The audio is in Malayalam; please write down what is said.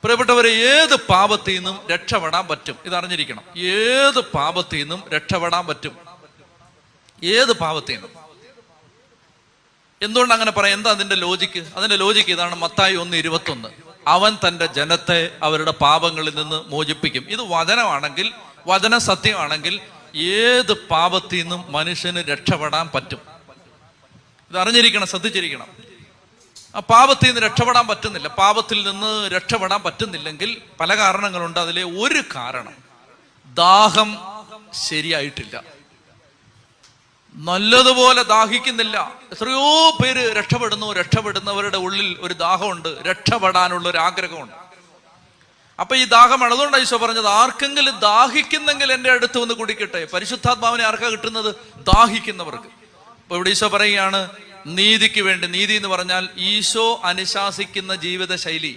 പ്രിയപ്പെട്ടവരെ, ഏത് പാപത്തിൽ നിന്നും രക്ഷപ്പെടാൻ പറ്റും, ഇതറിഞ്ഞിരിക്കണം. ഏത് പാപത്തിൽ നിന്നും രക്ഷപ്പെടാൻ പറ്റും, ഏത് പാപത്തിൽ നിന്നും. എന്തുകൊണ്ട് അങ്ങനെ പറയാം? എന്താ അതിന്റെ ലോജിക്ക്? അതിന്റെ ലോജിക്ക് ഇതാണ്. മത്തായി 1:21, അവൻ തന്റെ ജനത്തെ അവരുടെ പാപങ്ങളിൽ നിന്ന് മോചിപ്പിക്കും. ഇത് വചനമാണെങ്കിൽ, വചന സത്യമാണെങ്കിൽ ഏത് പാപത്തിൽ നിന്നും മനുഷ്യന് രക്ഷപ്പെടാൻ പറ്റും. ഇത് അറിഞ്ഞിരിക്കണം, ശ്രദ്ധിച്ചിരിക്കണം. ആ പാപത്തിൽ നിന്ന് രക്ഷപ്പെടാൻ പറ്റുന്നില്ല. പാപത്തിൽ നിന്ന് രക്ഷപ്പെടാൻ പറ്റുന്നില്ലെങ്കിൽ പല കാരണങ്ങളുണ്ട്. അതിലെ ഒരു കാരണം, ദാഹം ശരിയായിട്ടില്ല. നല്ലതുപോലെ ദാഹിക്കുന്നില്ല. എത്രയോ പേര് രക്ഷപ്പെടുന്നവരുടെ ഉള്ളിൽ ഒരു ദാഹമുണ്ട്, രക്ഷപ്പെടാനുള്ള ഒരു ആഗ്രഹമുണ്ട്. അപ്പൊ ഈ ദാഹമാണ്. അതുകൊണ്ടാണ് ഈശോ പറഞ്ഞത്, ആർക്കെങ്കിലും ദാഹിക്കുന്നെങ്കിൽ എൻ്റെ അടുത്ത് വന്ന് കുടിക്കട്ടെ. പരിശുദ്ധാത്മാവിനെ ആർക്കാ കിട്ടുന്നത്? ദാഹിക്കുന്നവർക്ക്. അപ്പൊ ഇവിടെ ഈശോ പറയുകയാണ്, നീതിക്ക് വേണ്ടി. നീതി എന്ന് പറഞ്ഞാൽ ഈശോ അനുശാസിക്കുന്ന ജീവിത ശൈലി.